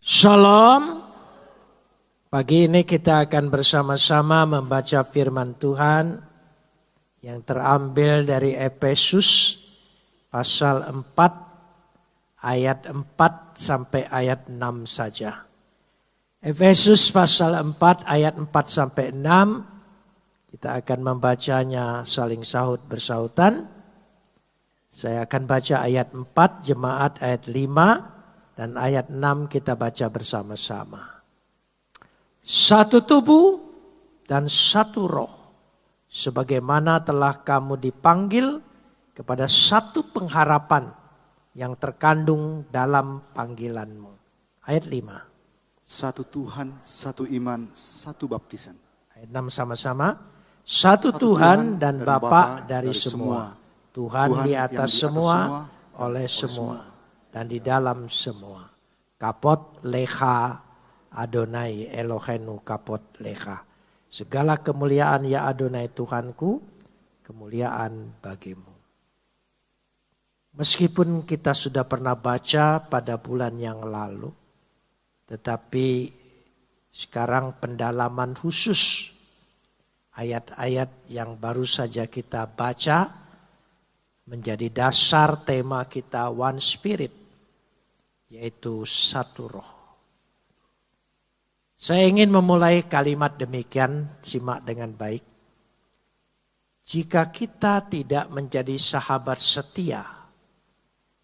Shalom. Pagi ini kita akan bersama-sama membaca firman Tuhan yang terambil dari Efesus pasal 4 ayat 4 sampai ayat 6 saja. Efesus pasal 4 ayat 4 sampai 6 kita akan membacanya saling sahut bersahutan. Saya akan baca ayat 4, jemaat ayat 5. Dan ayat 6 kita baca bersama-sama. Satu tubuh dan satu roh. Sebagaimana telah kamu dipanggil kepada satu pengharapan yang terkandung dalam panggilanmu. Ayat 5. Satu Tuhan, satu iman, satu baptisan. Ayat 6 sama-sama. Satu Tuhan dan Bapa dari semua. Tuhan di atas semua, oleh semua. Dan di dalam semua. Kapot lecha Adonai Elohenu kapot lecha. Segala kemuliaan ya Adonai Tuhanku, kemuliaan bagimu. Meskipun kita sudah pernah baca pada bulan yang lalu, tetapi sekarang pendalaman khusus ayat-ayat yang baru saja kita baca menjadi dasar tema kita One Spirit. Yaitu satu roh. Saya ingin memulai kalimat demikian, simak dengan baik. Jika kita tidak menjadi sahabat setia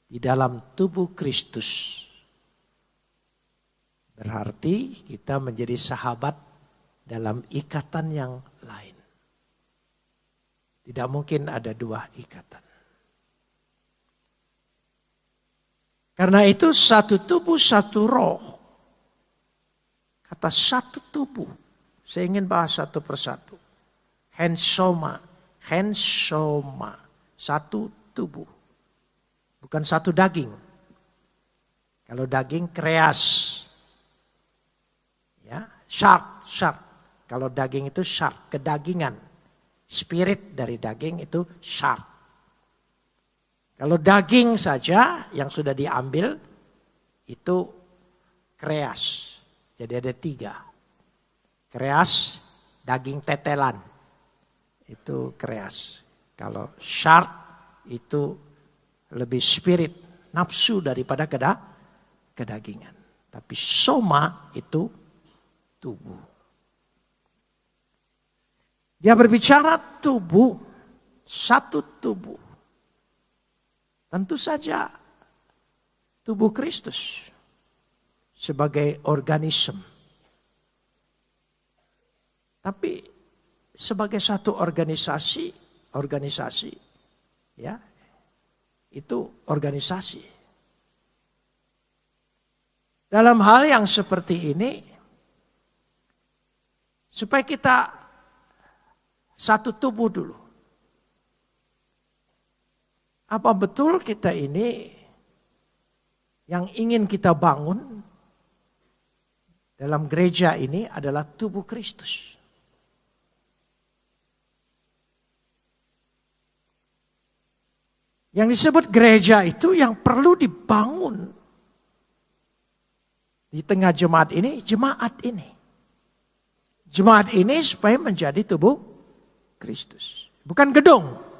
di dalam tubuh Kristus, berarti kita menjadi sahabat dalam ikatan yang lain. Tidak mungkin ada dua ikatan. Karena itu satu tubuh, satu roh. Kata satu tubuh. Saya ingin bahas satu persatu. Hensoma. Satu tubuh. Bukan satu daging. Kalau daging kreas. Ya, shark. Kalau daging itu shark, kedagingan. Spirit dari daging itu shark. Kalau daging saja yang sudah diambil itu kreas. Jadi ada 3. Kreas, daging tetelan. Itu kreas. Kalau shark itu lebih spirit, nafsu daripada kedagingan. Tapi soma itu tubuh. Dia berbicara tubuh, satu tubuh. Tentu saja tubuh Kristus sebagai organisme. Tapi sebagai satu organisasi ya, itu organisasi. Dalam hal yang seperti ini, supaya kita satu tubuh dulu. Apa betul kita ini yang ingin kita bangun dalam gereja ini adalah tubuh Kristus? Yang disebut gereja itu yang perlu dibangun di tengah jemaat ini, jemaat ini. Jemaat ini supaya menjadi tubuh Kristus. Bukan gedung.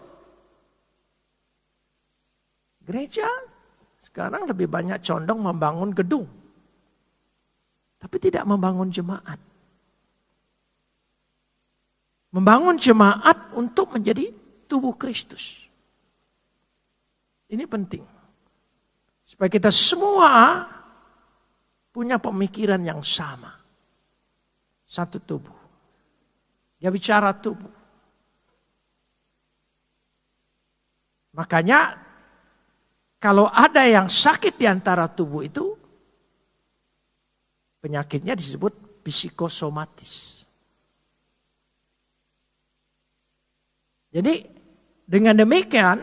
Gereja sekarang lebih banyak condong membangun gedung. Tapi tidak membangun jemaat. Membangun jemaat untuk menjadi tubuh Kristus. Ini penting. Supaya kita semua punya pemikiran yang sama. Satu tubuh. Dia bicara tubuh. Makanya kalau ada yang sakit di antara tubuh itu, penyakitnya disebut psikosomatis. Jadi dengan demikian,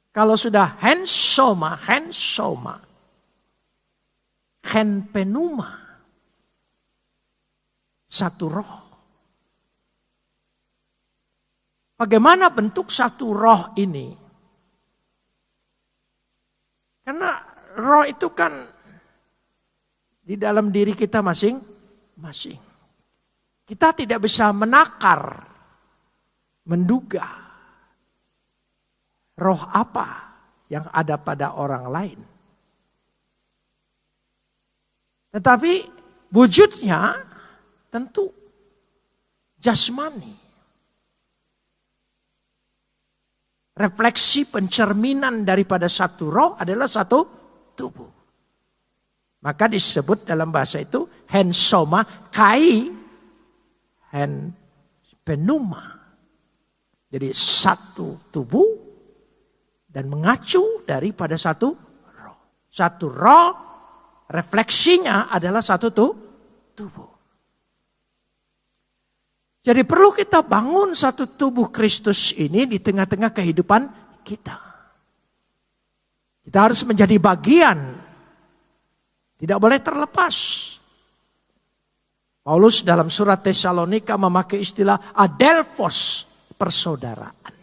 kalau sudah hensoma, henpenuma, satu roh. Bagaimana bentuk satu roh ini? Karena roh itu kan di dalam diri kita masing-masing. Kita tidak bisa menakar, menduga roh apa yang ada pada orang lain. Tetapi wujudnya tentu jasmani. Refleksi pencerminan daripada satu roh adalah satu tubuh. Maka disebut dalam bahasa itu hensoma kai hen penuma. Jadi satu tubuh dan mengacu daripada satu roh. Satu roh refleksinya adalah satu tubuh. Jadi perlu kita bangun satu tubuh Kristus ini di tengah-tengah kehidupan kita. Kita harus menjadi bagian. Tidak boleh terlepas. Paulus dalam surat Tesalonika memakai istilah adelphos, persaudaraan.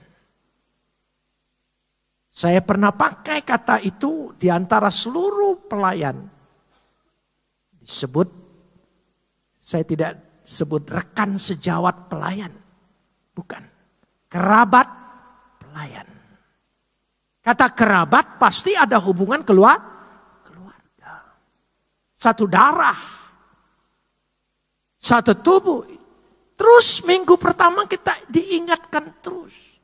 Saya pernah pakai kata itu di antara seluruh pelayan. Disebut, saya tidak sebut rekan sejawat pelayan. Bukan. Kerabat pelayan. Kata kerabat pasti ada hubungan keluarga. Satu darah. Satu tubuh. Terus minggu pertama kita diingatkan terus.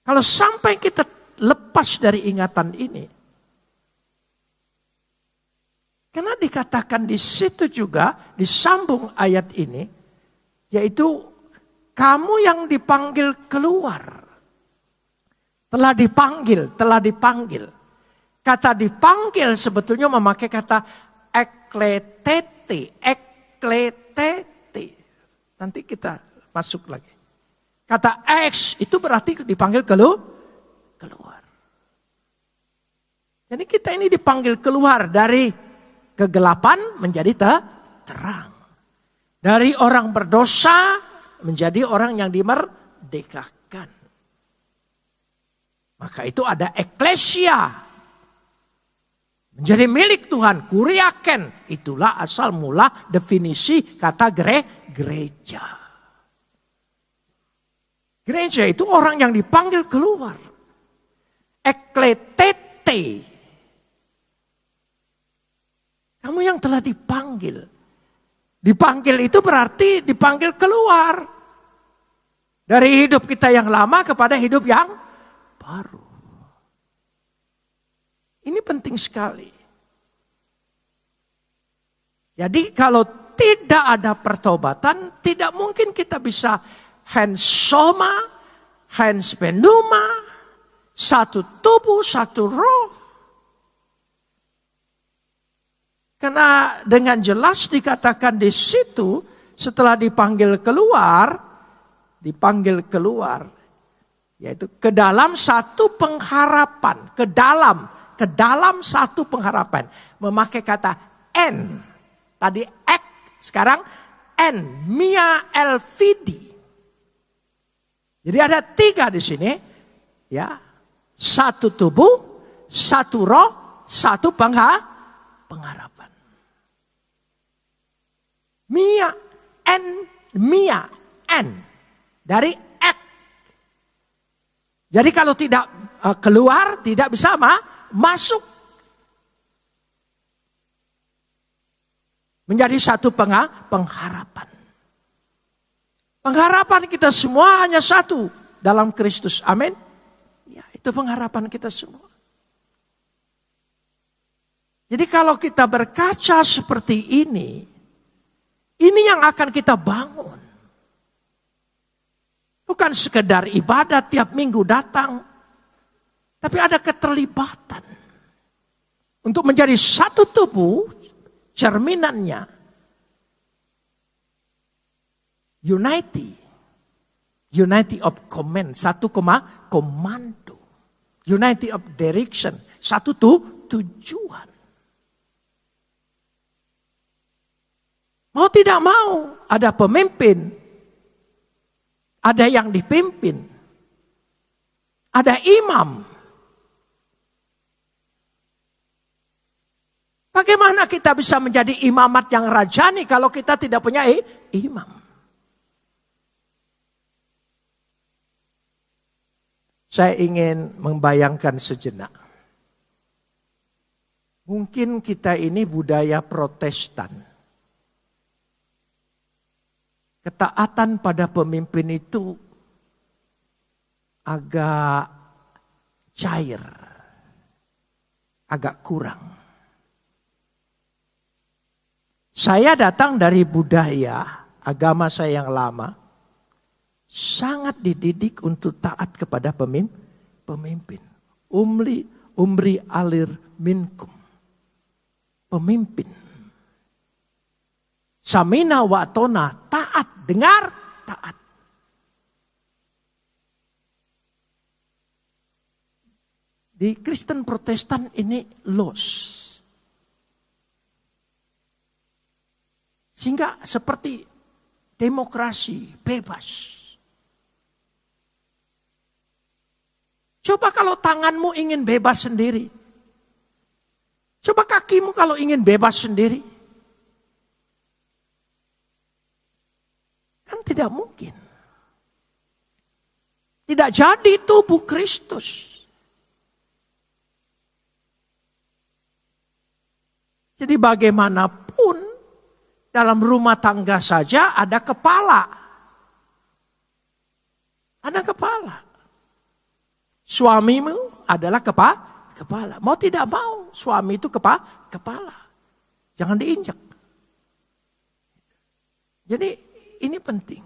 Kalau sampai kita lepas dari ingatan ini. Karena dikatakan di situ juga disambung ayat ini. Yaitu kamu yang dipanggil keluar. Telah dipanggil. Kata dipanggil sebetulnya memakai kata ekletete. Nanti kita masuk lagi. Kata ex itu berarti dipanggil keluar. Jadi kita ini dipanggil keluar dari kegelapan menjadi terang. Dari orang berdosa menjadi orang yang dimerdekakan. Maka itu ada eklesia. Menjadi milik Tuhan, kuriaken. Itulah asal mula definisi kata gereja. Gereja itu orang yang dipanggil keluar. Ekletete. Kamu yang telah dipanggil. Dipanggil itu berarti dipanggil keluar. Dari hidup kita yang lama kepada hidup yang baru. Ini penting sekali. Jadi kalau tidak ada pertobatan, tidak mungkin kita bisa hensoma, henspenuma, satu tubuh, satu roh. Karena dengan jelas dikatakan di situ, setelah dipanggil keluar, yaitu ke dalam satu pengharapan, ke dalam satu pengharapan. Memakai kata en. Tadi ek, sekarang en. Mia elfidi. Jadi ada 3 di sini. Ya, satu tubuh, satu roh, satu pengharapan. Mia en. Dari ek. Jadi kalau tidak keluar, tidak bisa masuk. Menjadi satu pengharapan. Pengharapan kita semua hanya satu dalam Kristus. Amin. Ya, itu pengharapan kita semua. Jadi kalau kita berkaca seperti ini yang akan kita bangun. Bukan sekedar ibadat tiap minggu datang. Tapi ada keterlibatan. Untuk menjadi satu tubuh, cerminannya. Unity of command, satu komando. Unity of direction, satu tujuan. Mau tidak mau, ada pemimpin. Ada yang dipimpin. Ada imam. Bagaimana kita bisa menjadi imamat yang rajani kalau kita tidak punya imam? Saya ingin membayangkan sejenak. Mungkin kita ini budaya Protestan. Ketaatan pada pemimpin itu agak cair, agak kurang. Saya datang dari budaya agama saya yang lama, sangat dididik untuk taat kepada pemimpin. Umri alir minkum. Pemimpin. Samina wa atona, taat, dengar, taat. Di Kristen Protestan ini los. Sehingga seperti demokrasi bebas. Coba kalau tanganmu ingin bebas sendiri. Coba kakimu kalau ingin bebas sendiri. Kan tidak mungkin. Tidak jadi tubuh Kristus. Jadi bagaimanapun dalam rumah tangga saja ada kepala. Ada kepala. Suamimu adalah kepala. Mau tidak mau suami itu kepala. Jangan diinjak. Jadi ini penting.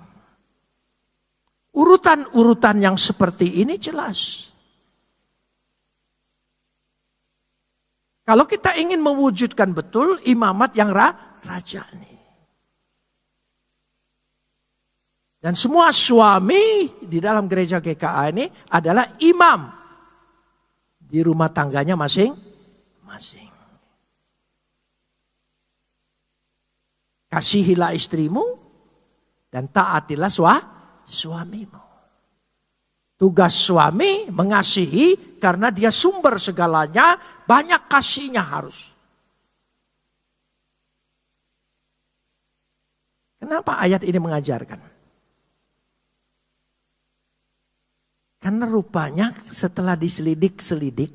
Urutan-urutan yang seperti ini jelas. Kalau kita ingin mewujudkan betul imamat yang rajani. Dan semua suami di dalam gereja GKA ini adalah imam. Di rumah tangganya masing-masing. Kasihilah istrimu dan taatilah suamimu. Tugas suami mengasihi karena dia sumber segalanya, banyak kasihnya harus. Kenapa ayat ini mengajarkan? Karena rupanya setelah diselidik-selidik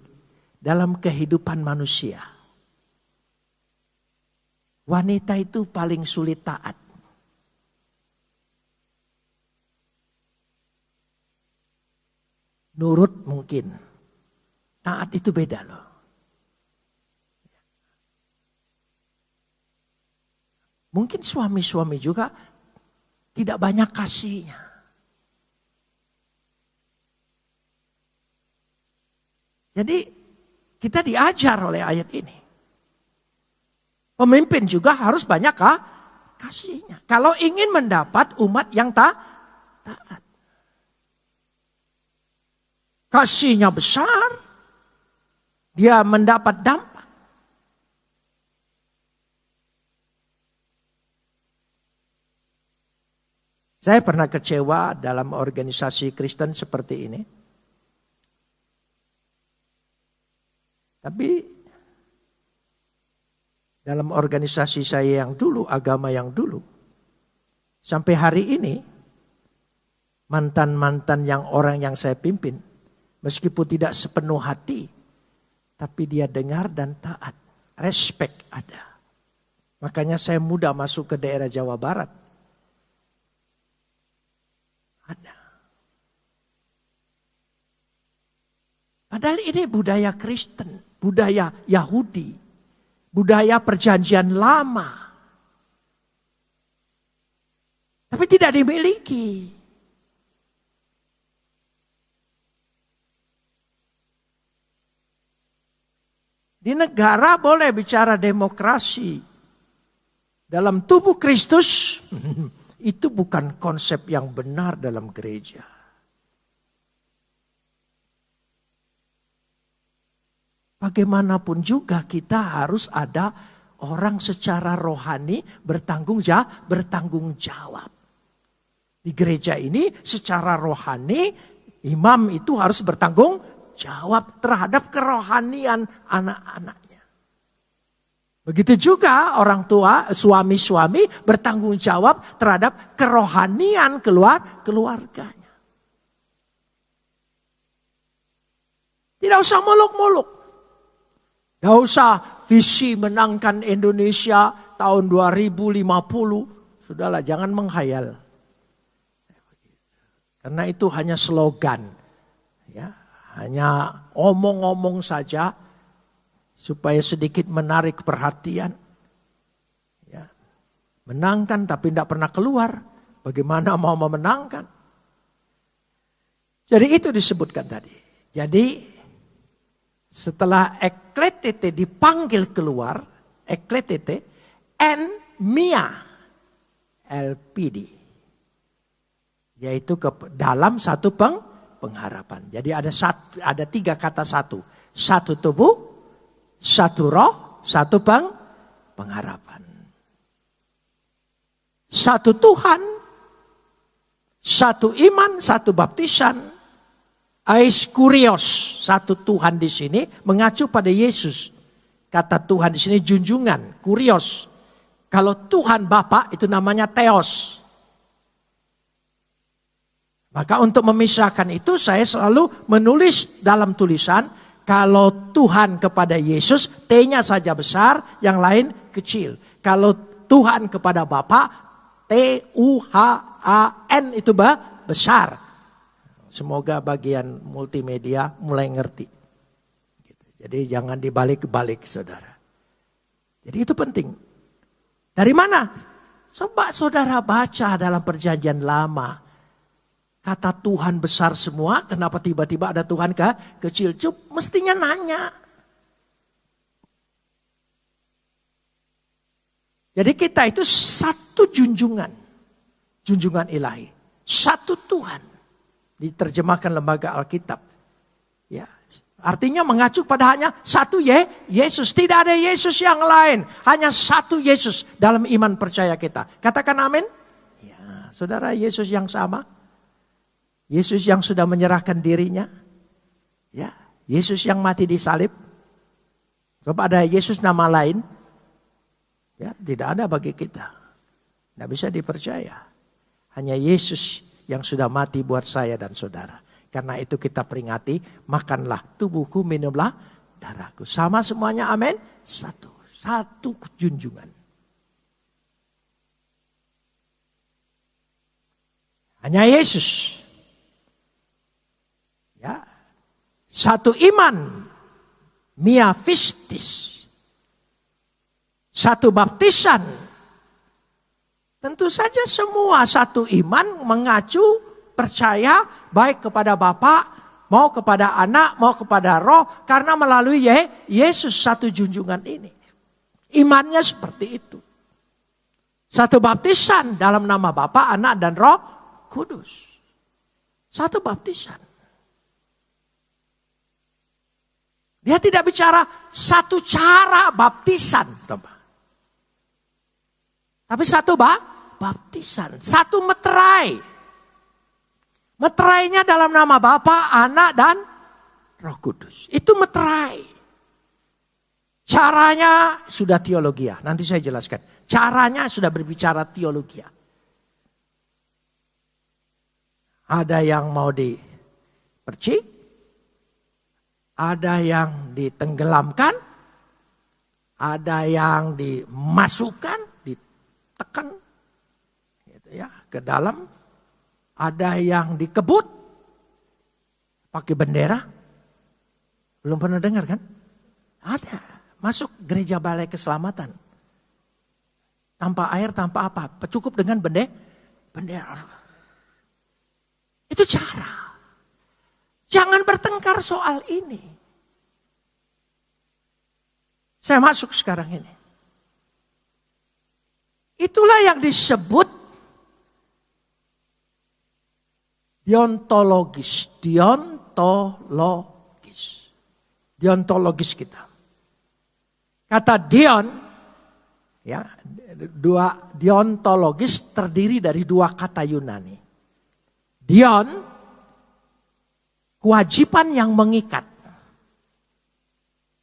dalam kehidupan manusia, wanita itu paling sulit taat. Nurut mungkin, taat itu beda loh. Mungkin suami-suami juga tidak banyak kasihnya. Jadi kita diajar oleh ayat ini. Pemimpin juga harus banyak kasihnya. Kalau ingin mendapat umat yang taat. Kasihnya besar, dia mendapat dampak. Saya pernah kecewa dalam organisasi Kristen seperti ini. Tapi dalam organisasi saya yang dulu, agama yang dulu, sampai hari ini, mantan-mantan yang orang yang saya pimpin, meskipun tidak sepenuh hati, tapi dia dengar dan taat. Respect ada. Makanya saya mudah masuk ke daerah Jawa Barat. Ada. Padahal ini budaya Kristen, budaya Yahudi, budaya perjanjian lama. Tapi tidak dimiliki. Di negara boleh bicara demokrasi. Dalam tubuh Kristus, itu bukan konsep yang benar dalam gereja. Bagaimanapun juga kita harus ada orang secara rohani bertanggung jawab. Di gereja ini secara rohani imam itu harus bertanggung jawab terhadap kerohanian anak-anaknya. Begitu juga orang tua, suami-suami bertanggung jawab terhadap kerohanian keluarganya. Tidak usah muluk-muluk. Tidak usah visi menangkan Indonesia tahun 2050. Sudahlah, jangan menghayal. Karena itu hanya slogan. Ya, hanya omong-omong saja. Supaya sedikit menarik perhatian. Ya. Menangkan tapi tidak pernah keluar. Bagaimana mau memenangkan? Jadi itu disebutkan tadi. Jadi setelah ekletete dipanggil keluar. Ekletete en mia LPD. Yaitu dalam satu pengharapan. Jadi ada 3 kata satu. Satu tubuh. Satu roh, satu pengharapan. Satu Tuhan, satu iman, satu baptisan. Ais kurios, satu Tuhan di sini mengacu pada Yesus. Kata Tuhan di sini junjungan, kurios. Kalau Tuhan Bapa itu namanya theos. Maka untuk memisahkan itu saya selalu menulis dalam tulisan. Kalau Tuhan kepada Yesus, T-nya saja besar, yang lain kecil. Kalau Tuhan kepada Bapa, T-U-H-A-N itu besar. Semoga bagian multimedia mulai ngerti. Jadi jangan dibalik-balik, saudara. Jadi itu penting. Dari mana? Coba saudara baca dalam perjanjian lama. Kata Tuhan besar semua, kenapa tiba-tiba ada Tuhan kecil? Mestinya nanya. Jadi kita itu satu junjungan. Junjungan ilahi. Satu Tuhan. Diterjemahkan lembaga Alkitab. Ya, artinya mengacu pada hanya satu Yesus. Tidak ada Yesus yang lain. Hanya satu Yesus dalam iman percaya kita. Katakan amin. Ya, saudara, Yesus yang sama. Yesus yang sudah menyerahkan dirinya. Ya, Yesus yang mati di salib. Coba ada Yesus nama lain. Ya, tidak ada bagi kita. Tidak bisa dipercaya. Hanya Yesus yang sudah mati buat saya dan saudara. Karena itu kita peringati, makanlah tubuhku, minumlah darahku. Sama semuanya, amin. Satu junjungan. Hanya Yesus. Ya, satu iman, mia fistis, satu baptisan. Tentu saja semua satu iman mengacu percaya baik kepada Bapa, mau kepada Anak, mau kepada Roh, karena melalui Yesus satu junjungan ini. Imannya seperti itu. Satu baptisan dalam nama Bapa, Anak dan Roh Kudus. Satu baptisan. Dia tidak bicara satu cara baptisan. Tapi satu baptisan. Satu meterai. Meterainya dalam nama Bapa, Anak, dan Roh Kudus. Itu meterai. Caranya sudah teologia. Nanti saya jelaskan. Caranya sudah berbicara teologia. Ada yang mau dipercik. Ada yang ditenggelamkan, ada yang dimasukkan, ditekan gitu ya, ke dalam, ada yang dikebut pakai bendera. Belum pernah dengar kan? Ada, masuk gereja Balai Keselamatan. Tanpa air, tanpa apa, cukup dengan bendera. Itu cara. Jangan bertengkar soal ini. Saya masuk sekarang ini. Itulah yang disebut deontologis. Deontologis kita. Kata deon, ya, deontologis terdiri dari 2 kata Yunani. Deon, kewajiban yang mengikat.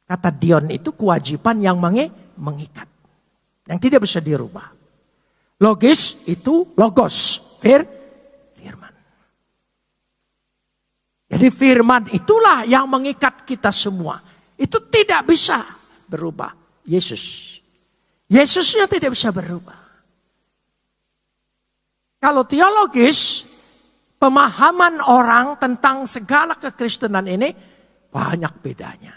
Kata dion itu kewajiban yang mengikat. Yang tidak bisa dirubah. Logis itu logos. Firman. Jadi firman itulah yang mengikat kita semua. Itu tidak bisa berubah. Yesus. Yesusnya tidak bisa berubah. Kalau teologis, pemahaman orang tentang segala kekristenan ini banyak bedanya.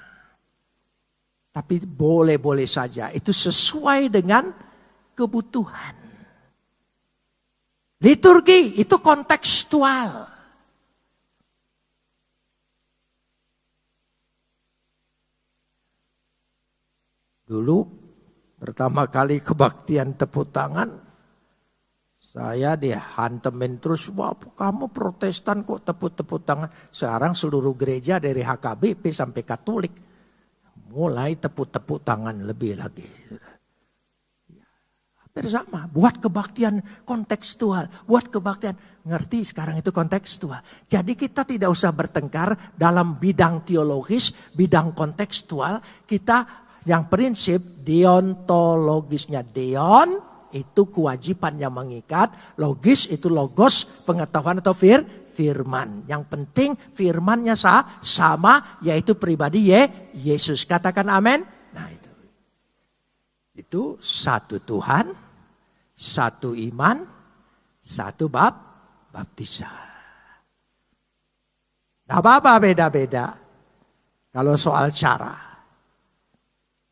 Tapi boleh-boleh saja itu sesuai dengan kebutuhan. Liturgi itu kontekstual. Dulu pertama kali kebaktian tepuk tangan, saya dihantemin terus, wah kamu Protestan kok tepuk tangan. Sekarang seluruh gereja dari HKBP sampai Katolik mulai tepuk tangan lebih lagi. Hampir sama, buat kebaktian kontekstual, buat kebaktian, ngerti sekarang itu kontekstual. Jadi kita tidak usah bertengkar dalam bidang teologis, bidang kontekstual, kita yang prinsip deontologisnya. Deon itu kewajiban yang mengikat. Logis itu logos, pengetahuan atau firman. Yang penting firmannya sama, yaitu pribadi Yesus. Katakan amin. Nah itu satu Tuhan, satu iman, satu baptisan. Nah apa beda-beda kalau soal cara.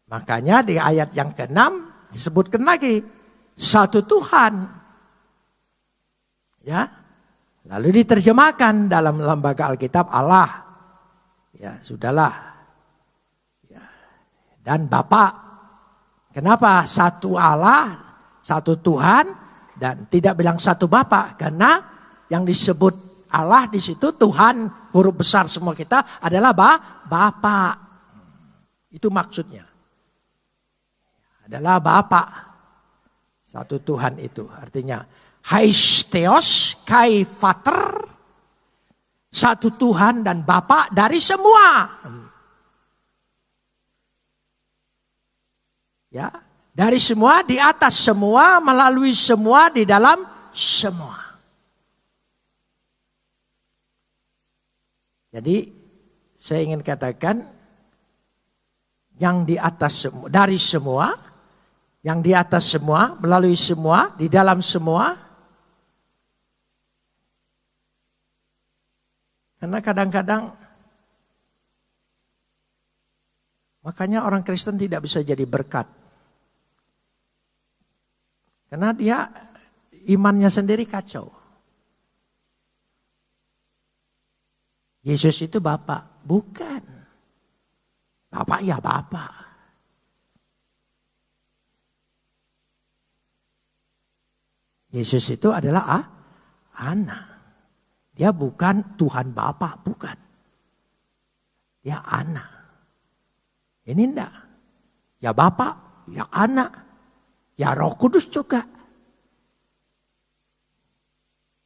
Makanya di ayat yang ke-6 disebutkan lagi satu Tuhan. Ya. Lalu diterjemahkan dalam lembaga Alkitab Allah. Ya, sudahlah. Ya. Dan Bapa. Kenapa satu Allah, satu Tuhan dan tidak bilang satu Bapa? Karena yang disebut Allah di situ Tuhan huruf besar semua kita adalah Bapa. Itu maksudnya. Adalah Bapa. Satu Tuhan itu artinya Haistheos kai Vater. Satu Tuhan dan Bapa dari semua. Ya, dari semua, di atas semua, melalui semua, di dalam semua. Jadi saya ingin katakan yang di atas semua, dari semua, yang di atas semua, melalui semua, di dalam semua. Karena kadang-kadang, makanya orang Kristen tidak bisa jadi berkat. Karena dia imannya sendiri kacau. Yesus itu Bapa, bukan. Bapa ya Bapa. Yesus itu adalah anak. Dia bukan Tuhan Bapa, bukan. Dia anak. Ini enggak. Ya Bapa, ya anak. Ya Roh Kudus juga.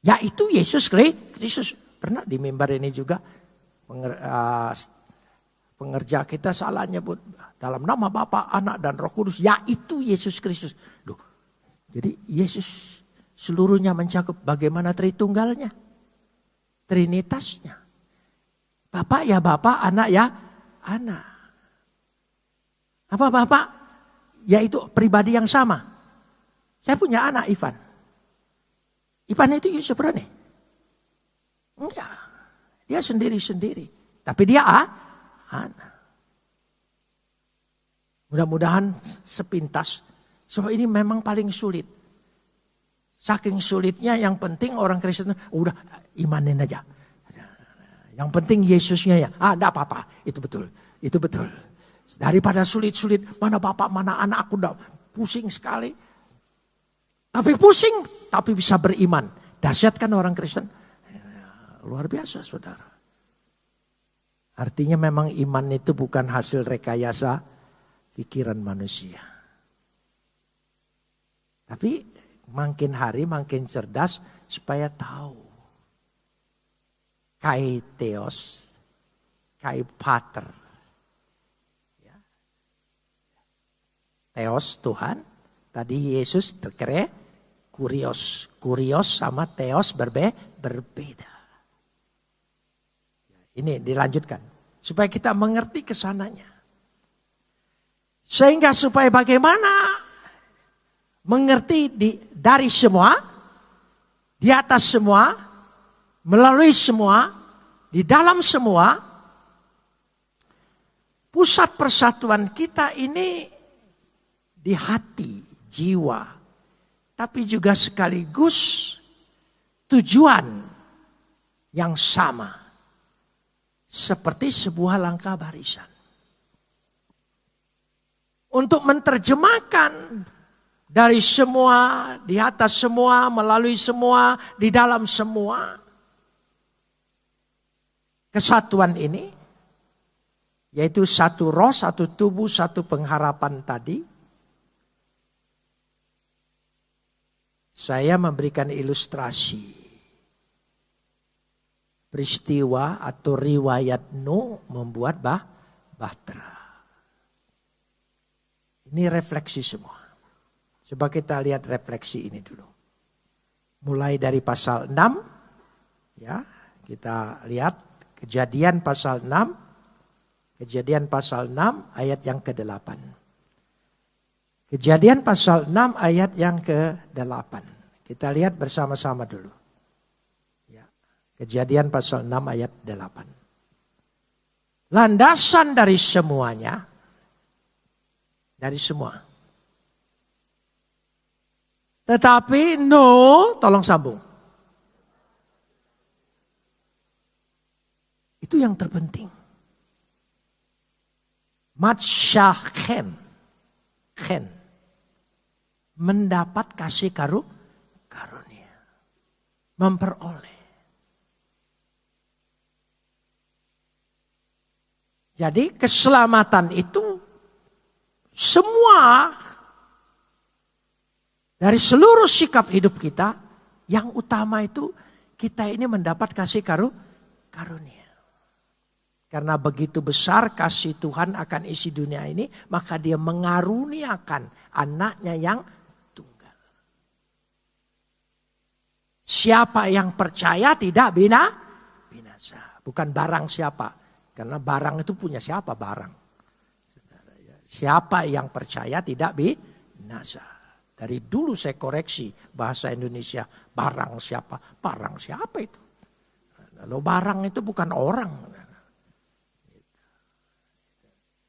Ya itu Yesus Kristus. Pernah di mimbar ini juga pengerja kita salah nyebut dalam nama Bapa, Anak dan Roh Kudus. Ya itu Yesus Kristus. Duh, jadi Yesus seluruhnya mencakup bagaimana Tritunggalnya. Trinitasnya. Bapak ya Bapak, anak ya anak. Apa Bapak? Yaitu pribadi yang sama. Saya punya anak Ivan. Ivan itu Yusuf Rani. Enggak. Dia sendiri-sendiri. Tapi dia anak. Mudah-mudahan sepintas. So ini memang paling sulit. Saking sulitnya yang penting orang Kristen udah imanin aja. Yang penting Yesusnya ya. Enggak apa-apa. Itu betul. Itu betul. Daripada sulit-sulit. Mana bapak, mana anak. Aku udah pusing sekali. Tapi pusing. Tapi bisa beriman. Dahsyat kan orang Kristen. Luar biasa saudara. Artinya memang iman itu bukan hasil rekayasa pikiran manusia. Tapi makin hari makin cerdas supaya tahu. Kai Theos, kai Pater. Ya. Theos Tuhan. Tadi Yesus terkere kurios. Kurios sama theos berbeda. Ini dilanjutkan. Supaya kita mengerti kesananya. Sehingga supaya bagaimana mengerti dari semua, di atas semua, melalui semua, di dalam semua, pusat persatuan kita ini di hati, jiwa, tapi juga sekaligus tujuan yang sama, seperti sebuah langkah barisan. Untuk menerjemahkan dari semua, di atas semua, melalui semua, di dalam semua. Kesatuan ini, yaitu satu roh, satu tubuh, satu pengharapan tadi. Saya memberikan ilustrasi. Peristiwa atau riwayat Nuh membuat bahtera. Ini refleksi semua. Coba kita lihat refleksi ini dulu. Mulai dari pasal 6. Ya, kita lihat Kejadian pasal 6. Kejadian pasal 6 ayat yang ke-8. Kejadian pasal 6 ayat yang ke-8. Kita lihat bersama-sama dulu. Ya, Kejadian pasal 6 ayat 8. Landasan dari semuanya. Dari semua. Tetapi Nuh, tolong sambung. Itu yang terpenting. Matsyahen. Mendapat kasih karunia. Memperoleh. Jadi keselamatan itu semua dari seluruh sikap hidup kita, yang utama itu kita ini mendapat kasih karunia. Karena begitu besar kasih Tuhan akan isi dunia ini, maka dia mengaruniakan anaknya yang tunggal. Siapa yang percaya tidak binasa. Bukan barang siapa. Karena barang itu punya siapa barang. Siapa yang percaya tidak binasa. Dari dulu saya koreksi bahasa Indonesia. Barang siapa? Barang siapa itu? Lalu barang itu bukan orang.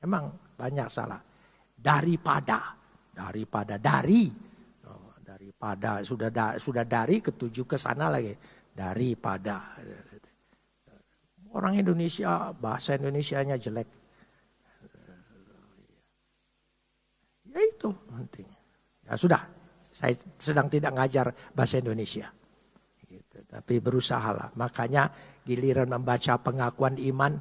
Emang banyak salah. Daripada dari. Daripada sudah dari ketujuh ke sana lagi. Daripada. Orang Indonesia bahasa Indonesianya jelek. Ya itu penting. Ya sudah, saya sedang tidak ngajar bahasa Indonesia. Gitu. Tapi berusahalah. Makanya giliran membaca pengakuan iman,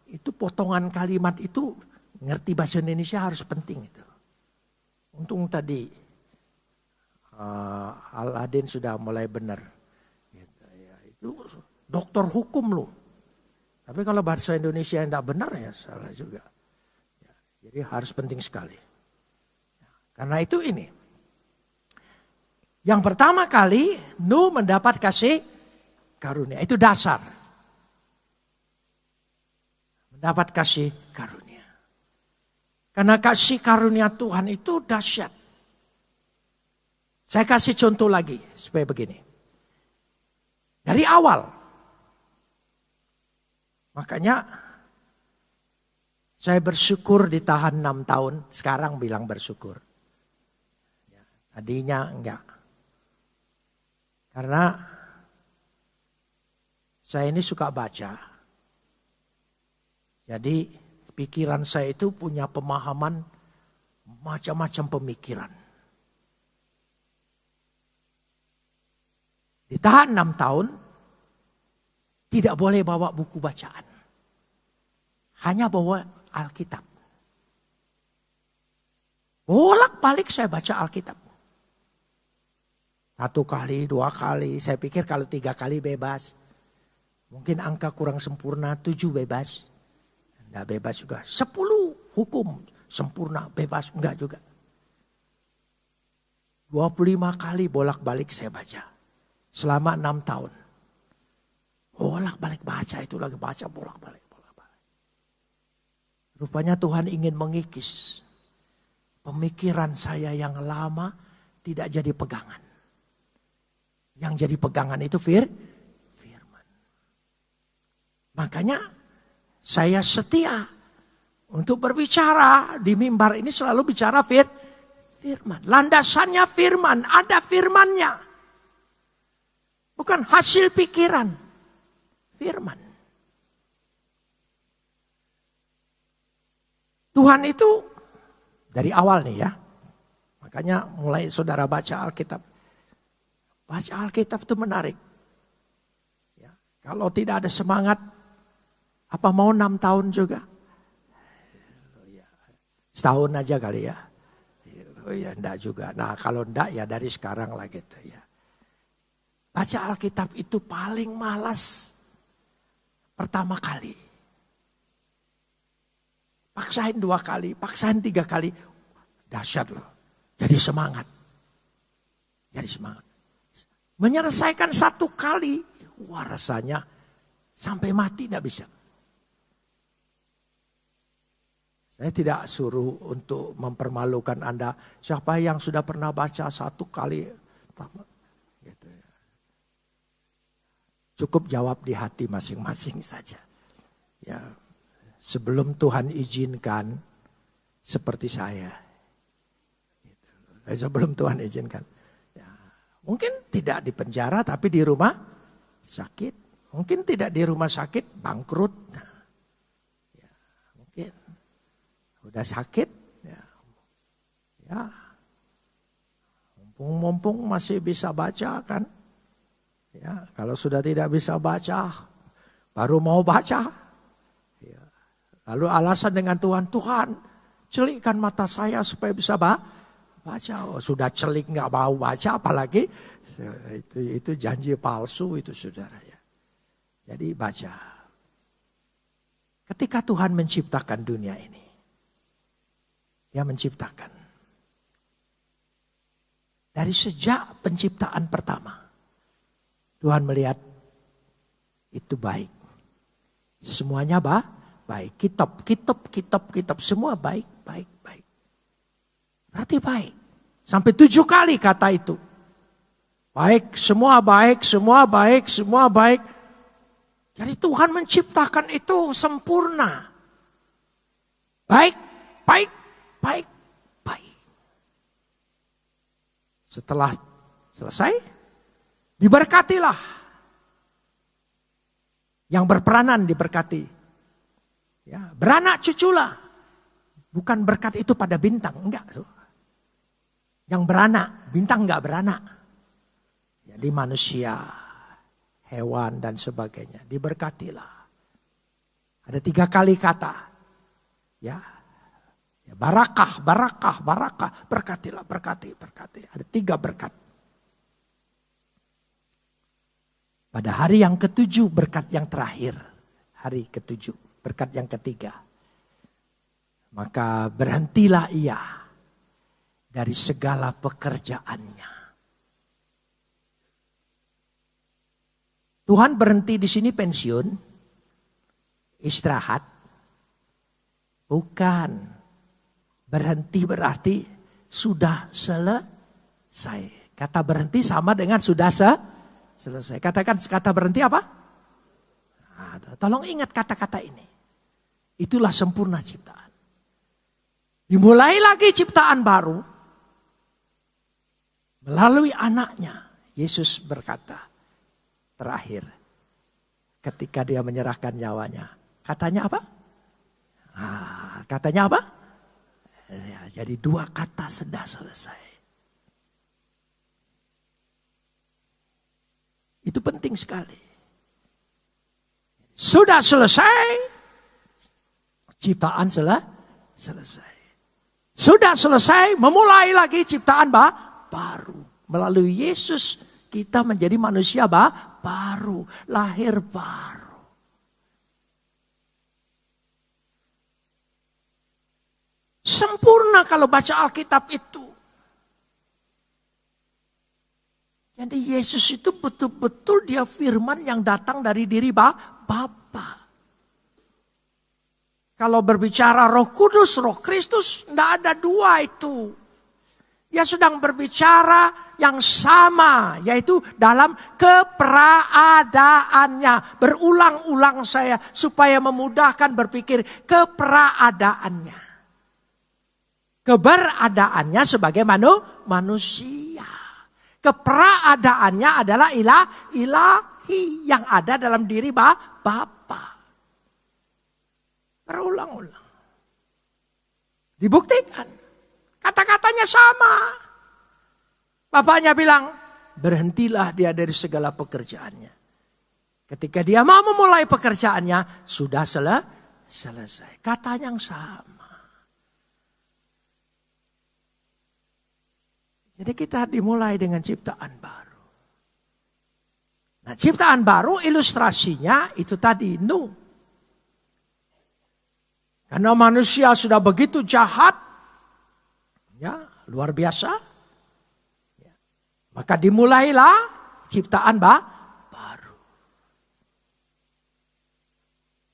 itu potongan kalimat itu ngerti bahasa Indonesia harus penting itu. Untung tadi Al-Adin sudah mulai benar. Gitu, ya, itu dokter hukum loh. Tapi kalau bahasa Indonesia yang tidak benar ya salah juga. Ya, jadi harus penting sekali. Karena itu ini. Yang pertama kali Nuh mendapat kasih karunia. Itu dasar. Mendapat kasih karunia. Karena kasih karunia Tuhan itu dahsyat. Saya kasih contoh lagi supaya begini. Dari awal. Makanya saya bersyukur ditahan 6 tahun. Sekarang bilang bersyukur. Tadinya enggak. Karena saya ini suka baca. Jadi pikiran saya itu punya pemahaman macam-macam pemikiran. Ditahan 6 tahun, tidak boleh bawa buku bacaan. Hanya bawa Alkitab. Bolak-balik saya baca Alkitab. 1 kali, 2 kali. Saya pikir kalau 3 kali bebas. Mungkin angka kurang sempurna, 7 bebas. Enggak bebas juga. 10 hukum sempurna, bebas. Enggak juga. 25 kali bolak-balik saya baca. Selama 6 tahun. Bolak-balik baca itu lagi baca bolak-balik. Rupanya Tuhan ingin mengikis pemikiran saya yang lama tidak jadi pegangan. Yang jadi pegangan itu firman. Makanya saya setia untuk berbicara di mimbar ini selalu bicara firman. Landasannya firman, ada firmannya. Bukan hasil pikiran, firman. Tuhan itu dari awal nih ya. Makanya mulai saudara baca Alkitab. Baca Alkitab itu menarik. Ya, kalau tidak ada semangat, apa mau 6 tahun juga? Setahun aja kali ya. Ya enggak juga. Nah kalau enggak ya dari sekarang lah gitu ya. Baca Alkitab itu paling malas pertama kali. Paksain 2 kali, paksain 3 kali. Dahsyat loh. Jadi semangat. Menyelesaikan 1 kali. Wah rasanya sampai mati tidak bisa. Saya tidak suruh untuk mempermalukan Anda. Siapa yang sudah pernah baca 1 kali. Gitu ya. Cukup jawab di hati masing-masing saja. Ya. Sebelum Tuhan izinkan seperti saya. Sebelum Tuhan izinkan. Ya, mungkin tidak di penjara tapi di rumah sakit. Mungkin tidak di rumah sakit bangkrut. Nah, ya, mungkin udah sakit. Ya, mumpung masih bisa baca kan. Ya, kalau sudah tidak bisa baca baru mau baca. Lalu alasan dengan Tuhan, celikkan mata saya supaya bisa baca. Oh, sudah celik nggak mau baca, apalagi itu janji palsu itu saudara ya. Jadi baca. Ketika Tuhan menciptakan dunia ini, Dia menciptakan. Dari sejak penciptaan pertama, Tuhan melihat itu baik. Semuanya baik. Kitab, semua baik. Berarti baik. Sampai 7 kali kata itu. Baik, semua baik. Jadi Tuhan menciptakan itu sempurna. Baik. Setelah selesai, diberkatilah. Yang berperanan diberkati. Ya, beranak cuculah. Bukan berkat itu pada bintang, enggak. Yang beranak, bintang enggak beranak. Jadi manusia, hewan dan sebagainya diberkatilah. Ada 3 kali kata. Ya. Barakah, berkatilah, berkati. Ada 3 berkat. Pada hari yang ke-7 berkat yang terakhir. Hari ke-7. Berkat yang ketiga. Maka berhentilah ia dari segala pekerjaannya. Tuhan berhenti di sini pensiun, istirahat. Bukan. Berhenti berarti sudah selesai. Kata berhenti sama dengan sudah selesai. Katakan kata berhenti apa? Nah, tolong ingat kata-kata ini. Itulah sempurna ciptaan. Dimulai lagi ciptaan baru. Melalui anaknya. Yesus berkata. Terakhir. Ketika dia menyerahkan nyawanya. Katanya apa? Katanya apa? Ya, jadi 2 kata sudah selesai. Itu penting sekali. Sudah selesai. Ciptaan selesai. Sudah selesai, memulai lagi ciptaan baru. Melalui Yesus kita menjadi manusia baru, lahir baru. Sempurna kalau baca Alkitab itu. Jadi Yesus itu betul-betul dia firman yang datang dari diri Bapa. Kalau berbicara Roh Kudus, Roh Kristus, tidak ada dua itu. Dia sedang berbicara yang sama, yaitu dalam keberadaannya. Berulang-ulang saya supaya memudahkan berpikir keberadaannya. Keberadaannya sebagai manusia. Keberadaannya adalah ilahi yang ada dalam diri Bapa. Berulang-ulang. Dibuktikan. Kata-katanya sama. Bapaknya bilang, berhentilah dia dari segala pekerjaannya. Ketika dia mau memulai pekerjaannya, sudah selesai. Katanya yang sama. Jadi kita dimulai dengan ciptaan baru. Nah, ciptaan baru ilustrasinya itu tadi Nuh. Karena manusia sudah begitu jahat, ya luar biasa. Ya, maka dimulailah ciptaan baru.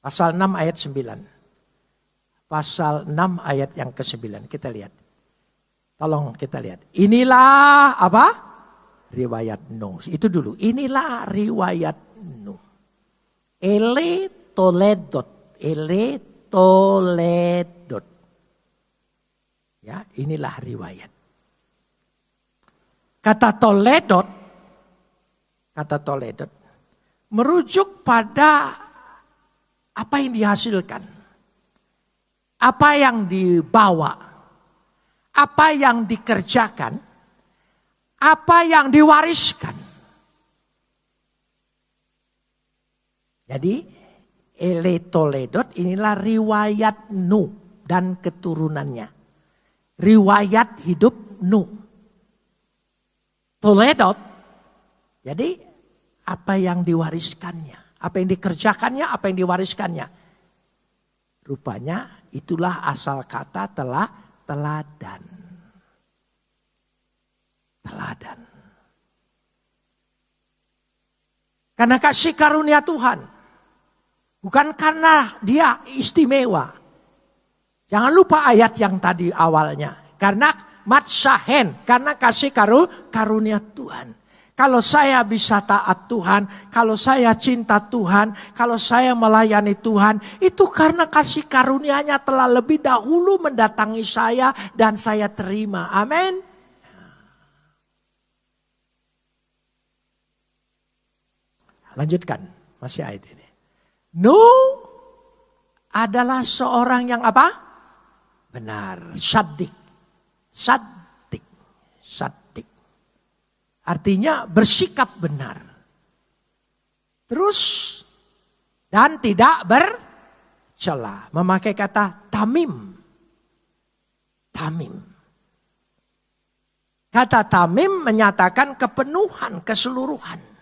Pasal 6 ayat 9. Pasal 6 ayat yang ke-9 kita lihat. Tolong kita lihat. Inilah apa? Riwayat Nuh. Itu dulu. Inilah riwayat Nuh. Ele Toledot. Ya, inilah riwayat. Kata Toledot merujuk pada apa yang dihasilkan. Apa yang dibawa. Apa yang dikerjakan. Apa yang diwariskan. Jadi Ele Toledot inilah riwayat Nuh dan keturunannya. Riwayat hidup Nuh. Toledot, jadi apa yang diwariskannya. Apa yang dikerjakannya, apa yang diwariskannya. Rupanya itulah asal kata teladan. Teladan. Karena kasih karunia Tuhan. Bukan karena dia istimewa. Jangan lupa ayat yang tadi awalnya. Karena matsahen, karena kasih karunia Tuhan. Kalau saya bisa taat Tuhan, kalau saya cinta Tuhan, kalau saya melayani Tuhan, itu karena kasih karunia-Nya telah lebih dahulu mendatangi saya dan saya terima. Amin. Lanjutkan, masih ayat ini. Nuh adalah seorang yang apa? Benar, sadik. Artinya bersikap benar. Terus dan tidak bercela. Memakai kata tamim. Kata tamim menyatakan kepenuhan, keseluruhan.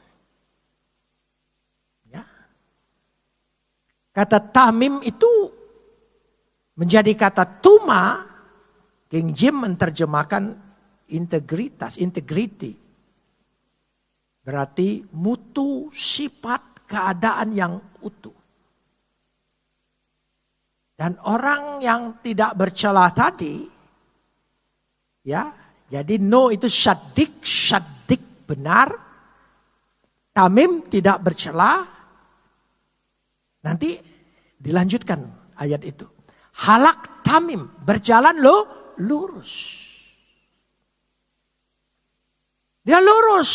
Kata tamim itu menjadi kata tuma. King James menerjemahkan integritas, integrity. Berarti mutu, sifat, keadaan yang utuh. Dan orang yang tidak bercela tadi, ya, jadi no itu syadik benar. Tamim tidak bercela. Nanti dilanjutkan ayat itu. Halak tamim, berjalan lurus. Dia lurus.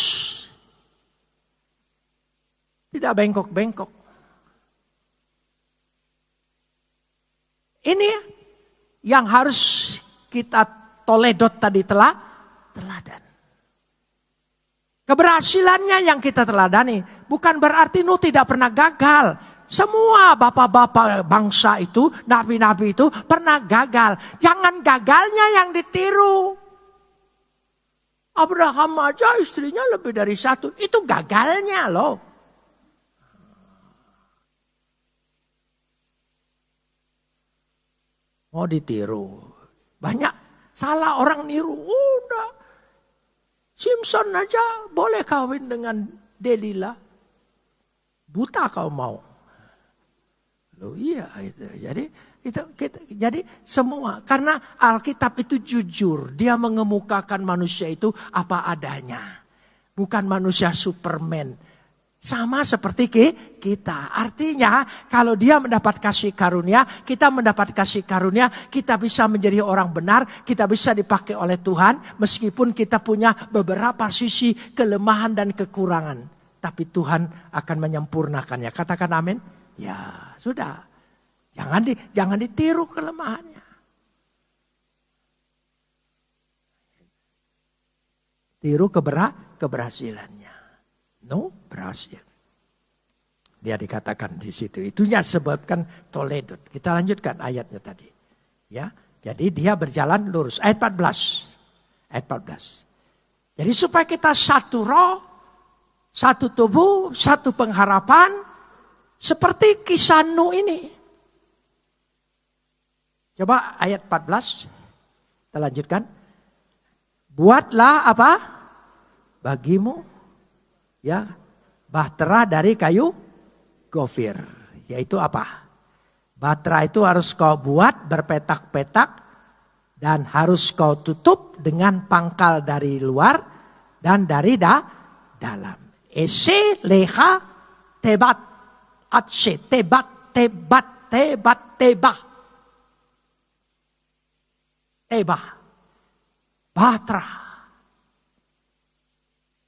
Tidak bengkok-bengkok. Ini yang harus kita toledot tadi teladan. Keberhasilannya yang kita teladani. Bukan berarti Nuh tidak pernah gagal. Semua bapak-bapak bangsa itu, nabi-nabi itu pernah gagal. Jangan gagalnya yang ditiru. Abraham aja istrinya lebih dari satu. Itu gagalnya loh. Mau ditiru. Banyak salah orang niru. Udah. Samson aja boleh kawin dengan Delila. Buta kau mau. Loh iya itu. Jadi semua, karena Alkitab itu jujur, dia mengemukakan manusia itu apa adanya. Bukan manusia Superman. Sama seperti kita. Artinya kalau dia mendapat kasih karunia, kita mendapat kasih karunia, kita bisa menjadi orang benar, kita bisa dipakai oleh Tuhan. Meskipun kita punya beberapa sisi kelemahan dan kekurangan. Tapi Tuhan akan menyempurnakannya. Katakan amin. Ya sudah. Jangan ditiru kelemahannya. Tiru keberhasilannya. No, berhasil. Dia dikatakan di situ. Itunya sebabkan Toledot. Kita lanjutkan ayatnya tadi. Ya, jadi dia berjalan lurus. Ayat 14. Ayat 14. Jadi supaya kita satu roh, satu tubuh, satu pengharapan, seperti kisah Nuh ini. Coba ayat 14. Kita lanjutkan. Buatlah apa? Bagimu. Ya, bahtera dari kayu gofir. Yaitu apa? Bahtera itu harus kau buat berpetak-petak dan harus kau tutup dengan pangkal dari luar dan dari dalam. Ese leha tebat atse tebat tebat tebat tebah. Tebah. Bahtera.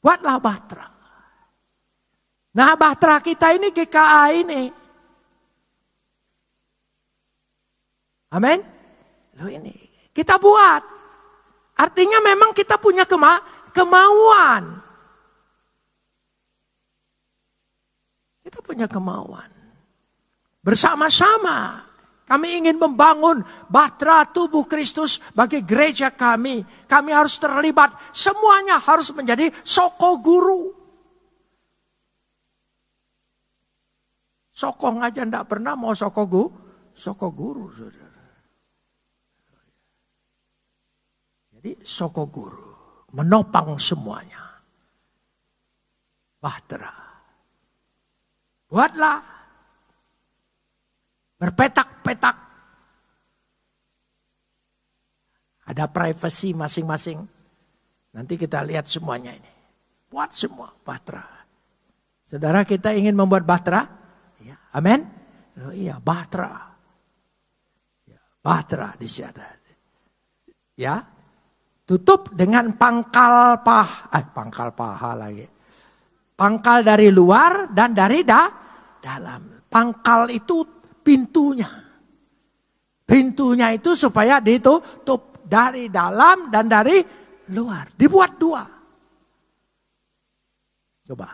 Buatlah bahtera. Nah, bahtera kita ini GKA ini. Amin. Loh ini kita buat. Artinya memang kita punya kemauan. Kita punya kemauan. Bersama-sama kami ingin membangun bahtera tubuh Kristus bagi gereja kami. Kami harus terlibat. Semuanya harus menjadi soko guru. Sokong aja enggak pernah mau soko guru, saudara. Jadi soko guru menopang semuanya. Bahtera. Buatlah berpetak-petak. Ada privasi masing-masing. Nanti kita lihat semuanya ini. Buat semua bahtera. Saudara, kita ingin membuat bahtera? Ya, amin. Oh, iya, bahtera. Ya, bahtera di sini. Ya. Tutup dengan pangkal paha lagi. Pangkal dari luar dan dari dalam. Pangkal itu pintunya. Pintunya itu supaya ditutup dari dalam dan dari luar. Dibuat dua. Coba.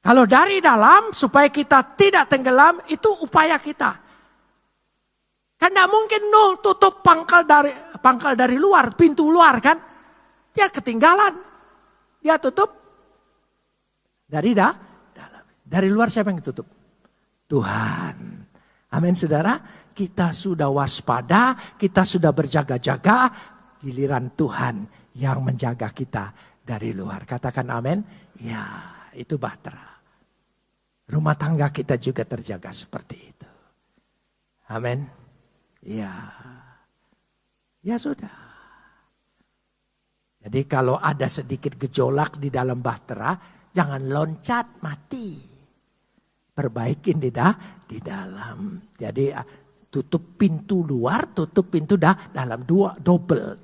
Kalau dari dalam supaya kita tidak tenggelam, itu upaya kita. Kan tidak mungkin Nuh tutup pangkal dari luar, pintu luar kan. Dia ketinggalan. Dia tutup dari dalam. Dari luar siapa yang tutup? Tuhan. Amin saudara. Kita sudah waspada, kita sudah berjaga-jaga. Giliran Tuhan yang menjaga kita dari luar. Katakan amin. Ya, itu bahtera. Rumah tangga kita juga terjaga seperti itu. Amin. Ya. Ya sudah. Jadi kalau ada sedikit gejolak di dalam bahtera, jangan loncat mati. Perbaikin di dalam. Jadi tutup pintu luar, tutup pintu dalam. Double.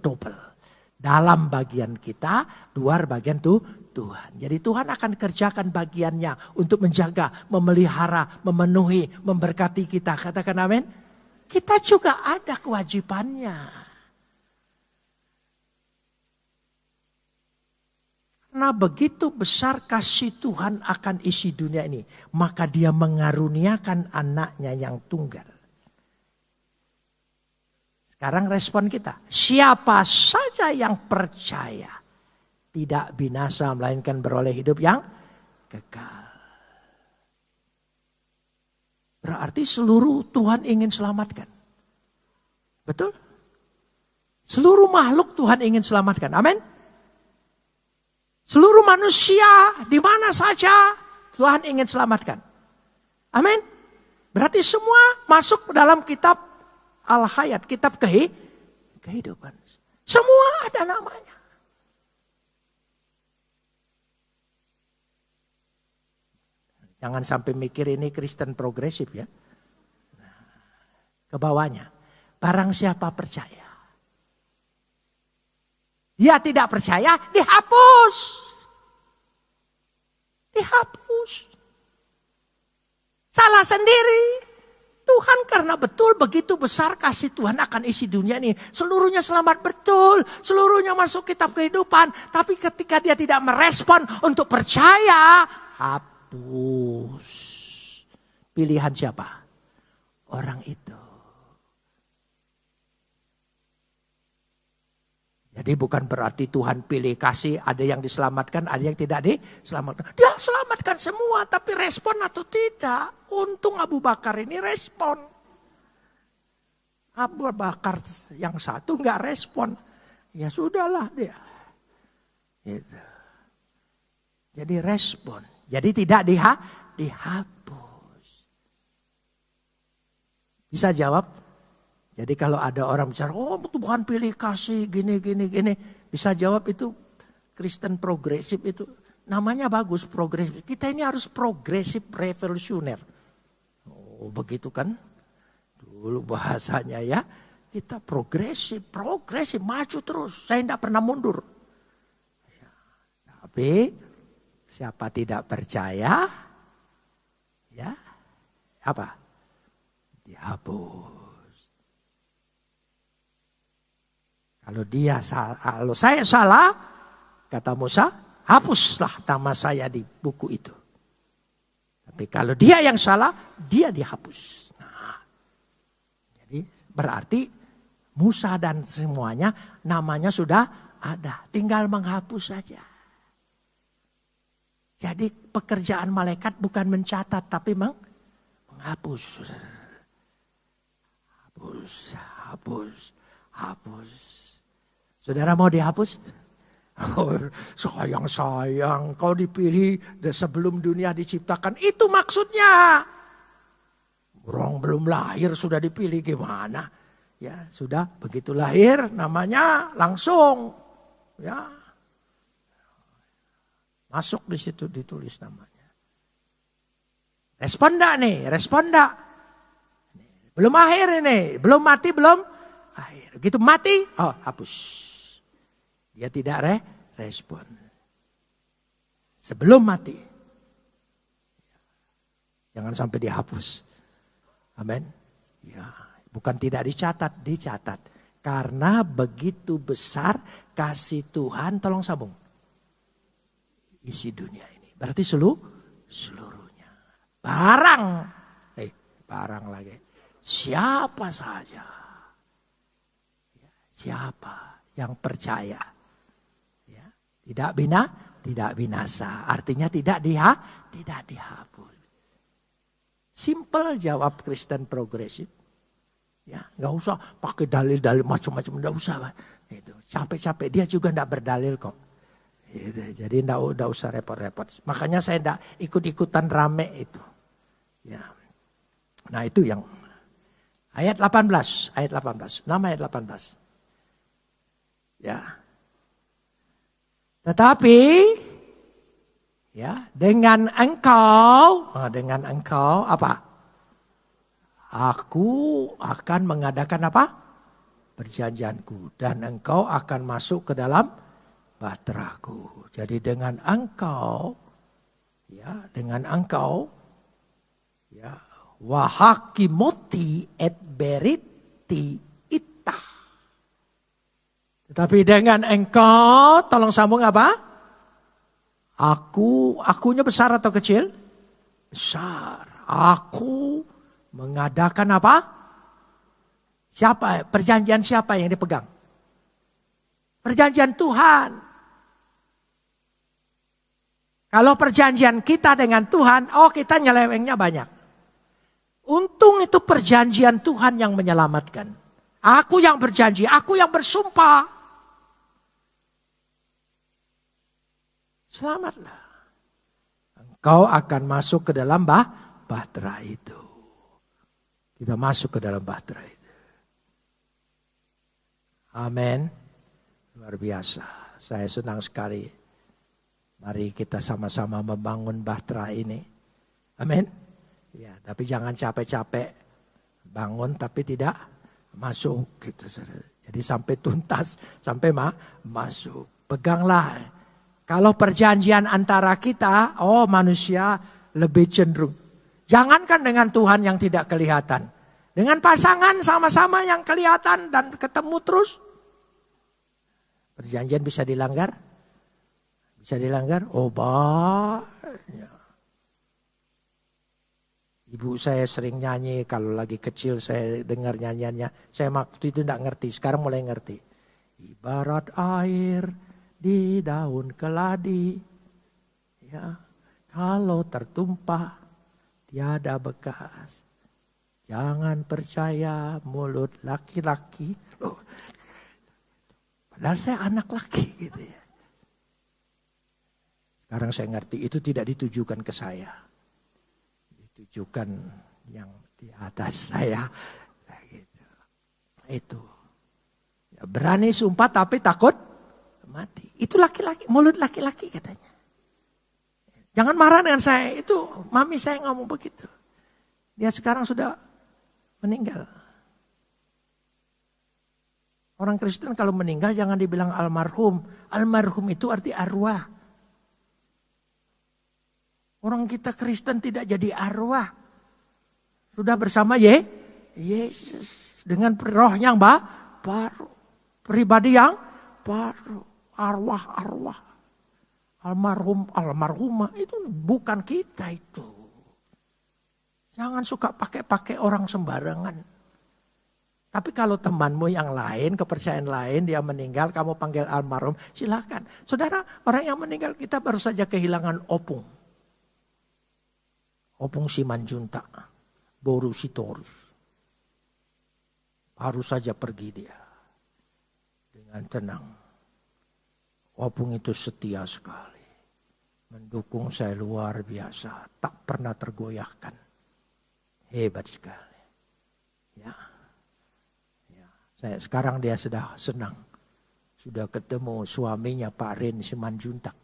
Dalam bagian kita, luar bagian Tuhan. Jadi Tuhan akan kerjakan bagiannya untuk menjaga, memelihara, memenuhi, memberkati kita. Katakan amin. Kita juga ada kewajibannya. Karena begitu besar kasih Tuhan akan isi dunia ini. Maka dia mengaruniakan anaknya yang tunggal. Sekarang respon kita. Siapa saja yang percaya. Tidak binasa melainkan beroleh hidup yang kekal. Berarti seluruh Tuhan ingin selamatkan. Betul? Seluruh makhluk Tuhan ingin selamatkan. Amin. Seluruh manusia di mana saja Tuhan ingin selamatkan. Amin. Berarti semua masuk dalam kitab Al-Hayat, kitab kehidupan. Semua ada namanya. Jangan sampai mikir ini Kristen progresif ya. Ke bawahnya. Barang siapa percaya. Dia tidak percaya, dihapus. Dihapus. Salah sendiri. Tuhan karena betul begitu besar kasih Tuhan akan isi dunia ini. Seluruhnya selamat betul. Seluruhnya masuk kitab kehidupan. Tapi ketika dia tidak merespon untuk percaya, hapus. Pilihan siapa? Orang itu. Jadi bukan berarti Tuhan pilih kasih ada yang diselamatkan, ada yang tidak diselamatkan. Dia selamatkan semua tapi respon atau tidak. Untung Abu Bakar ini respon. Abu Bakar yang satu nggak respon. Ya sudahlah dia. Gitu. Jadi respon. Jadi tidak dihapus. Bisa jawab? Jadi kalau ada orang bicara, oh Tuhan pilih kasih gini. Bisa jawab itu Kristen progresif itu. Namanya bagus progresif. Kita ini harus progresif revolusioner. Oh begitu kan. Dulu bahasanya ya. Kita progresif maju terus. Saya tidak pernah mundur. Ya, tapi siapa tidak percaya, ya apa? Dihapus. Kalau saya salah, kata Musa, hapuslah nama saya di buku itu. Tapi kalau dia yang salah, dia dihapus. Nah, jadi berarti Musa dan semuanya namanya sudah ada. Tinggal menghapus saja. Jadi pekerjaan malaikat bukan mencatat, tapi menghapus. Hapus. Saudara mau dihapus? Oh, sayang, kau dipilih sebelum dunia diciptakan. Itu maksudnya. Orang belum lahir sudah dipilih gimana? Ya sudah begitu lahir namanya langsung. Ya masuk di situ ditulis namanya. Respon enggak nih? Respon enggak? Belum akhir ini. Belum mati, belum akhir. Begitu mati, oh hapus. Dia tidak respon. Sebelum mati. Jangan sampai dihapus. Amin. Ya, bukan tidak dicatat. Karena begitu besar kasih Tuhan, tolong sambung. Isi dunia ini. Berarti seluruhnya. Barang lagi. Siapa saja. Siapa yang percaya. Tidak binasa. Artinya tidak dihapus. Simple jawab Kristen progresif. Ya, nggak usah pakai dalil-dalil macam-macam, nggak usah. Itu capek-capek dia juga nggak berdalil kok. Gitu. Jadi nggak usah repot-repot. Makanya saya nggak ikut-ikutan rame itu. Ya. Nah itu yang ayat 18. Nama ayat 18. Ya. Tetapi ya dengan engkau apa? Aku akan mengadakan apa? Perjanjianku dan engkau akan masuk ke dalam bahteraku. Jadi dengan engkau ya wahakimoti et beriti itah. Tetapi dengan engkau, tolong sambung apa? Akunya besar atau kecil? Besar. Aku mengadakan apa? Siapa? Perjanjian siapa yang dipegang? Perjanjian Tuhan. Kalau perjanjian kita dengan Tuhan, kita nyelewengnya banyak. Untung itu perjanjian Tuhan yang menyelamatkan. Aku yang berjanji, aku yang bersumpah. selamatlah. Engkau akan masuk ke dalam bahtera itu. Kita masuk ke dalam bahtera itu. Amin. Luar biasa. Saya senang sekali. Mari kita sama-sama membangun bahtera ini. Amin. Ya, tapi jangan capek-capek bangun tapi tidak masuk gitu. Jadi sampai tuntas, sampai masuk. Peganglah. Kalau perjanjian antara kita, manusia lebih cenderung. Jangankan dengan Tuhan yang tidak kelihatan. Dengan pasangan sama-sama yang kelihatan dan ketemu terus. Perjanjian bisa dilanggar? Bisa dilanggar? Oh banyak. Ibu saya sering nyanyi, kalau lagi kecil saya dengar nyanyiannya. Saya waktu itu tidak ngerti, sekarang mulai ngerti. Ibarat air di daun keladi. Ya, kalau tertumpah tiada bekas. Jangan percaya mulut laki-laki. Loh, padahal saya anak laki gitu ya. Sekarang saya ngerti itu tidak ditujukan ke saya. Ditujukan yang di atas saya. Gitu. Itu. Ya, berani sumpah tapi takut mati. Itu laki-laki, mulut laki-laki katanya. Jangan marah dengan saya. Itu mami saya ngomong begitu. Dia sekarang sudah meninggal. Orang Kristen kalau meninggal jangan dibilang almarhum. Almarhum itu arti arwah. Orang kita Kristen tidak jadi arwah. Sudah bersama Yesus. Dengan roh yang baru. Pribadi yang baru. Arwah-arwah. Almarhum, almarhumah. Itu bukan kita itu. Jangan suka pakai orang sembarangan. Tapi kalau temanmu yang lain, kepercayaan lain, dia meninggal, kamu panggil almarhum, silakan. Saudara, orang yang meninggal kita baru saja kehilangan Opung. Opung Simanjuntak, Boru Sitorus. Baru saja pergi dia. Dengan tenang. Opung itu setia sekali. Mendukung saya luar biasa. Tak pernah tergoyahkan. Hebat sekali. Ya. Sekarang dia sudah senang. Sudah ketemu suaminya Pak Rin Simanjuntak.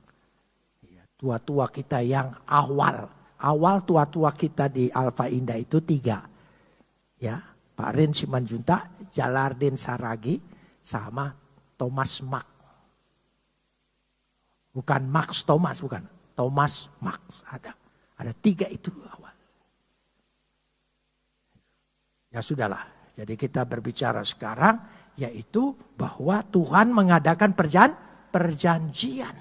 Ya, tua-tua kita yang awal tua-tua kita di Alfa Indah itu 3. Ya, Pak Rin Simanjuntak, Jalardin Saragi, sama Thomas Max. Bukan Max Thomas, bukan. Thomas Max ada 3 itu awal. Ya sudahlah. Jadi kita berbicara sekarang yaitu bahwa Tuhan mengadakan perjanjian.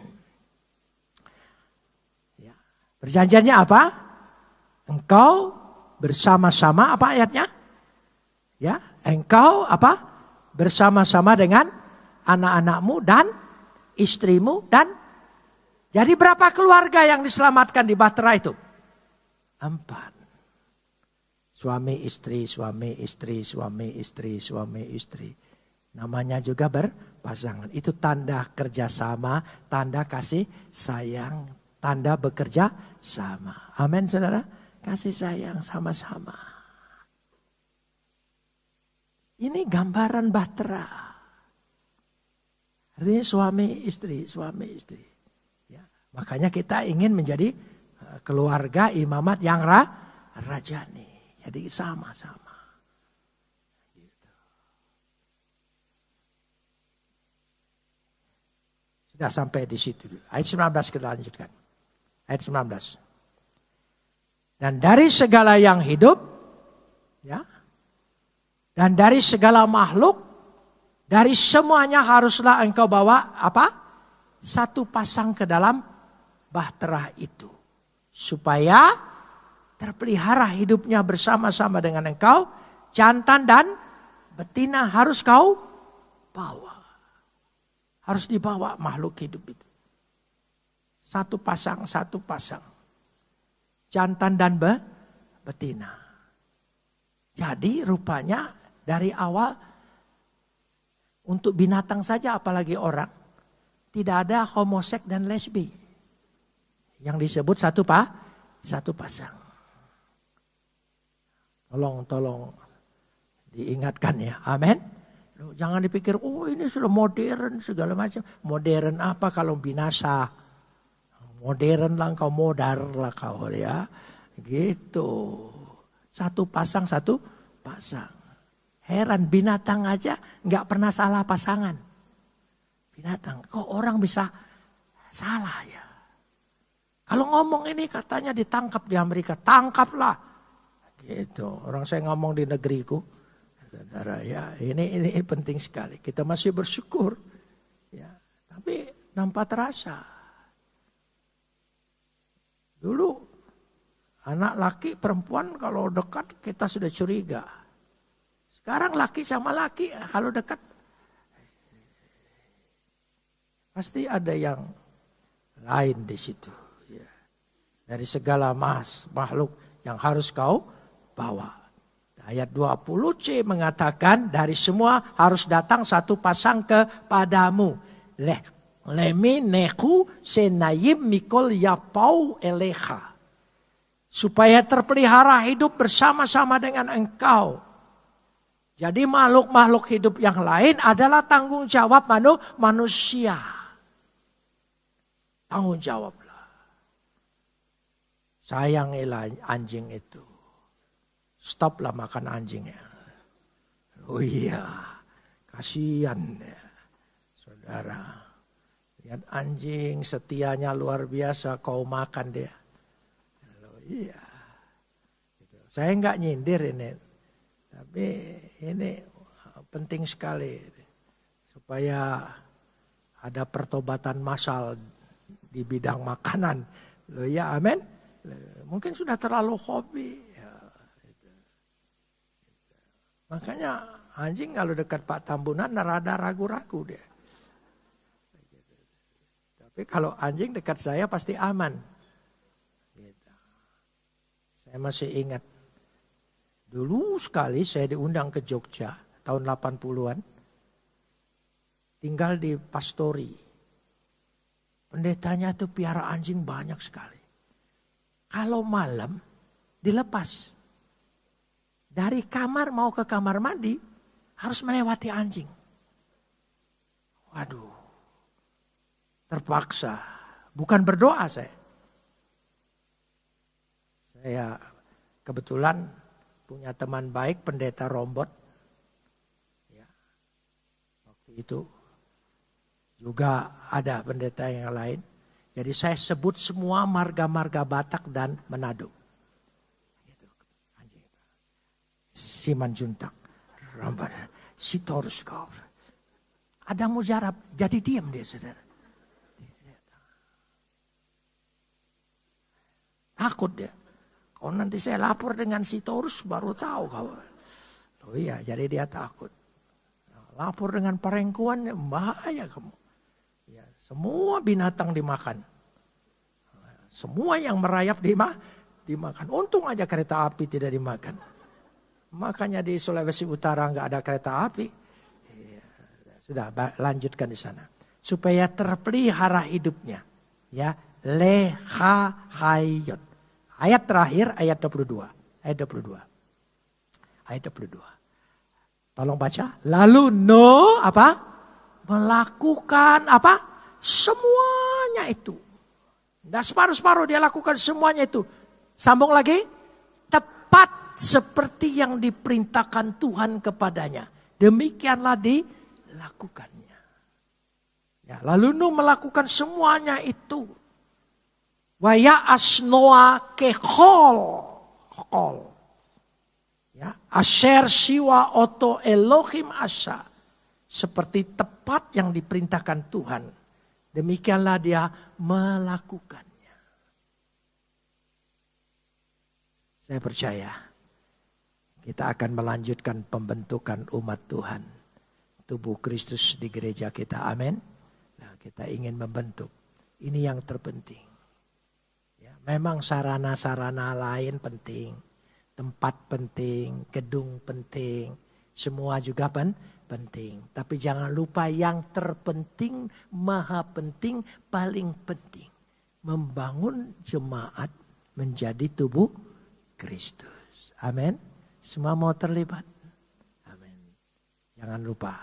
Ya. Perjanjiannya apa? Engkau bersama-sama, apa ayatnya? Ya, engkau apa? Bersama-sama dengan anak-anakmu dan istrimu dan jadi berapa keluarga yang diselamatkan di bahtera itu? 4. Suami istri, suami istri, suami istri, suami istri. Namanya juga berpasangan. Itu tanda kerjasama, tanda kasih sayang, tanda bekerja sama. Amin saudara. Kasih sayang sama-sama. Ini gambaran bahtera. Artinya suami istri, suami istri. Ya, makanya kita ingin menjadi keluarga imamat yang rajani. Jadi sama-sama. Gitu. Sudah sampai di situ dulu. Ayat 19 kita lanjutkan. Ayat 19. Dan dari segala yang hidup, ya, dan dari segala makhluk, dari semuanya haruslah engkau bawa apa? Satu pasang ke dalam bahtera itu. Supaya terpelihara hidupnya bersama-sama dengan engkau. Jantan dan betina harus kau bawa. Harus dibawa makhluk hidup itu. Satu pasang, satu pasang. Jantan dan betina. Jadi rupanya dari awal untuk binatang saja apalagi orang. Tidak ada homoseks dan lesbi. Yang disebut satu pasang. Tolong diingatkan ya. Amin. Jangan dipikir, oh ini sudah modern segala macam. Modern apa kalau binasa? Modern lah kau, modar lah kau ya. Gitu. Satu pasang. Heran, binatang aja nggak pernah salah pasangan. Binatang, kok orang bisa salah ya? Kalau ngomong ini katanya ditangkap di Amerika, tangkaplah. Gitu. Orang saya ngomong di negeriku, saudara ya, ini penting sekali. Kita masih bersyukur, ya. Tapi nampak terasa. Dulu anak laki perempuan kalau dekat kita sudah curiga. Sekarang laki sama laki kalau dekat pasti ada yang lain di situ. Ya. Dari segala makhluk yang harus kau bawa. Ayat 20C mengatakan dari semua harus datang satu pasang kepadamu. Lemi neku senayim mikol yapau eleha. Supaya terpelihara hidup bersama-sama dengan engkau. Jadi makhluk-makhluk hidup yang lain adalah tanggung jawab manusia. Tanggung jawablah. Sayangilah anjing itu. Stoplah makan anjingnya. Oh iya, kasihan ya. Saudara. Lihat anjing setianya luar biasa, kau makan dia. Oh iya. Saya enggak nyindir ini. Tapi ini penting sekali supaya ada pertobatan massal di bidang makanan. Loh ya, amin. Mungkin sudah terlalu hobi. Ya, makanya anjing kalau dekat Pak Tambunan rada ragu-ragu dia. Tapi kalau anjing dekat saya pasti aman. Saya masih ingat. Dulu sekali saya diundang ke Jogja tahun 80-an. Tinggal di Pastori. Pendetanya itu piara anjing banyak sekali. Kalau malam dilepas. Dari kamar mau ke kamar mandi harus melewati anjing. Waduh. Terpaksa. Bukan berdoa saya. Saya kebetulan punya teman baik pendeta Rombot. Ya. Waktu itu juga ada pendeta yang lain. Jadi saya sebut semua marga-marga Batak dan Manado. Gitu. Simanjuntak, Ramban, Sitorus kau. Ada mujarab, jadi diam dia saudara. Takut dia. Oh nanti saya lapor dengan si Taurus baru tahu kau. Oh iya, jadi dia takut. Lapor dengan perengkuan bahaya kamu. Ya, semua binatang dimakan. Semua yang merayap dimakan. Untung aja kereta api tidak dimakan. Makanya di Sulawesi Utara nggak ada kereta api. Ya, sudah lanjutkan di sana. Supaya terpelihara hidupnya. Ya, lehahayot. Ayat terakhir, ayat 22. Ayat 22. Ayat 22. Tolong baca. Lalu apa? Melakukan apa? Semuanya itu. Dan separuh-separuh dia lakukan semuanya itu. Sambung lagi. Tepat seperti yang diperintahkan Tuhan kepadanya. Demikianlah dilakukannya. Ya, lalu Nuh melakukan semuanya itu. Waya asnoa kehol. Ya, asher siwa oto Elohim asa. Seperti tepat yang diperintahkan Tuhan. Demikianlah dia melakukannya. Saya percaya kita akan melanjutkan pembentukan umat Tuhan. Tubuh Kristus di gereja kita. Amin. Nah, kita ingin membentuk. Ini yang terpenting. Memang sarana-sarana lain penting. Tempat penting, gedung penting. Semua juga penting. Tapi jangan lupa yang terpenting, maha penting, paling penting. membangun jemaat menjadi tubuh Kristus. Amin. Semua mau terlibat. Amin. Jangan lupa,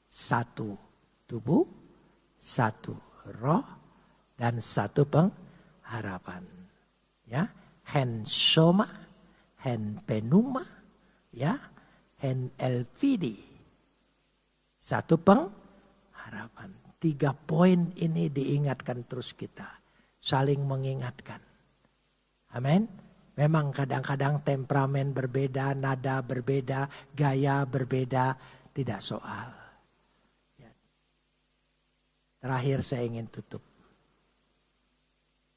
satu tubuh, satu roh, dan satu pengharapan. Ya, hen soma, hen penuma, ya, hen elvidi. Satu pengharapan. 3 poin ini diingatkan terus kita. Saling mengingatkan. Amin. Memang kadang-kadang temperamen berbeda, nada berbeda, gaya berbeda. Tidak soal. Ya. Terakhir saya ingin tutup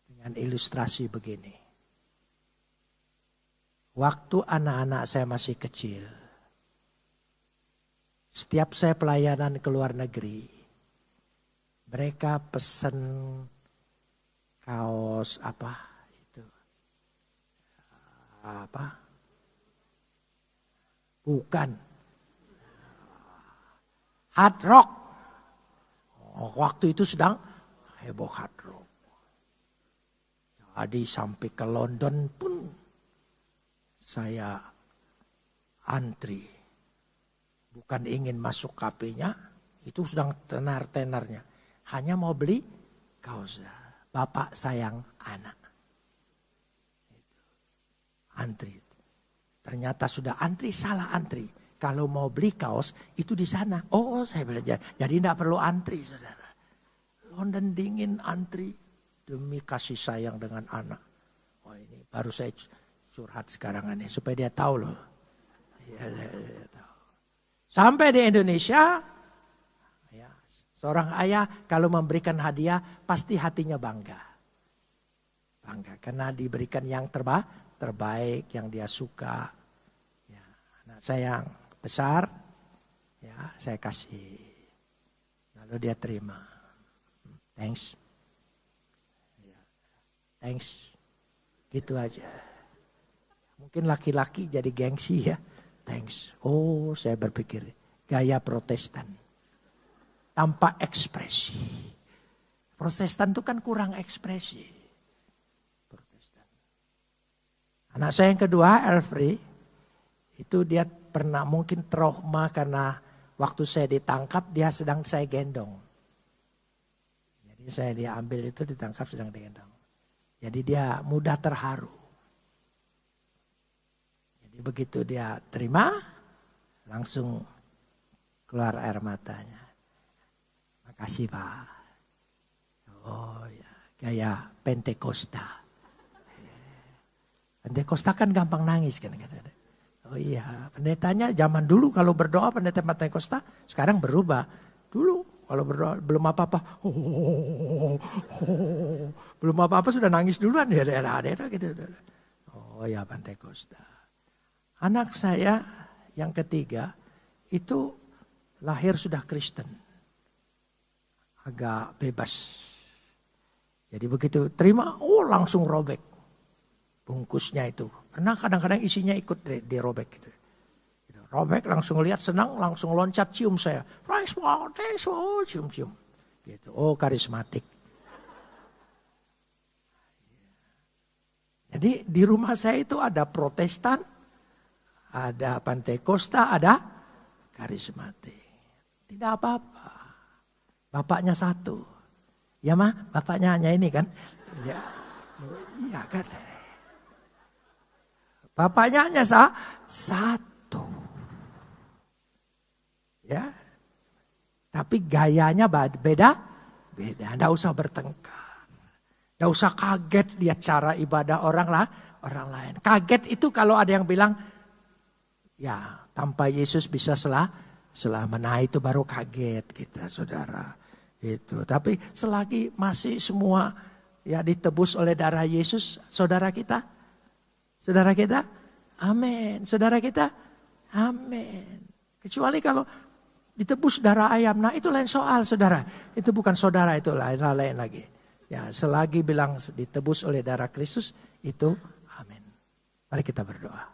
dengan ilustrasi begini. Waktu anak-anak saya masih kecil, setiap saya pelayanan ke luar negeri, mereka pesen kaos bukan hard rock. Waktu itu sedang heboh hard rock. Jadi sampai ke London pun saya antri. Bukan ingin masuk kafe-nya, itu sedang tenar-tenarnya. Hanya mau beli kaos. Bapak sayang anak. Antri. Ternyata sudah antri, salah antri. Kalau mau beli kaos itu di sana. Oh, saya belajar. Jadi tidak perlu antri, saudara. London dingin antri demi kasih sayang dengan anak. Oh, ini baru saya curhat sekarang ini supaya dia tahu loh. Ya, tahu. Sampai di Indonesia, ya, seorang ayah kalau memberikan hadiah pasti hatinya bangga. Bangga karena diberikan yang terbaik yang dia suka. Ya, anak saya yang besar, ya saya kasih. Lalu dia terima. Thanks. Ya, thanks. Gitu aja. Mungkin laki-laki jadi gengsi ya. Thanks. Oh, saya berpikir gaya Protestan. Tanpa ekspresi. Protestan itu kan kurang ekspresi. Protestan. Anak saya yang kedua, Elfri, itu dia pernah mungkin trauma karena waktu saya ditangkap dia sedang saya gendong. Jadi saya diambil itu ditangkap sedang digendong. Jadi dia mudah terharu. Jadi begitu dia terima, langsung keluar air matanya. Makasih Pak. Oh ya, gaya Pentakosta. Pentakosta kan gampang nangis kan. Oh iya, pendetanya zaman dulu kalau berdoa pendeta Pentakosta, sekarang berubah. Dulu kalau berdoa belum apa-apa, belum apa-apa sudah nangis duluan ya daerah-daerah gitu. Oh ya Pentakosta. Anak saya yang ketiga itu lahir sudah Kristen. Agak bebas. Jadi begitu terima, oh langsung robek bungkusnya itu. Karena kadang-kadang isinya ikut dirobek gitu. Robek langsung lihat senang, langsung loncat cium saya. Thanks, cium-cium. Gitu. Oh karismatik. Jadi di rumah saya itu ada Protestan, ada Pentakosta, ada karismatik. Tidak apa-apa. Bapaknya satu. Ya mah, bapaknya hanya ini kan. Ya, iya kan. Bapaknya hanya satu. Ya. Tapi gayanya beda. Tidak usah bertengkar. Tidak usah kaget lihat cara ibadah orang lain. Kaget itu kalau ada yang bilang, ya tanpa Yesus bisa selamat. Nah itu baru kaget kita saudara. Itu. Tapi selagi masih semua ya ditebus oleh darah Yesus, saudara kita, amin. Saudara kita, amin. Kecuali kalau ditebus darah ayam, nah itu lain soal saudara. Itu bukan saudara, itu lain lagi. Ya selagi bilang ditebus oleh darah Kristus, itu amin. Mari kita berdoa.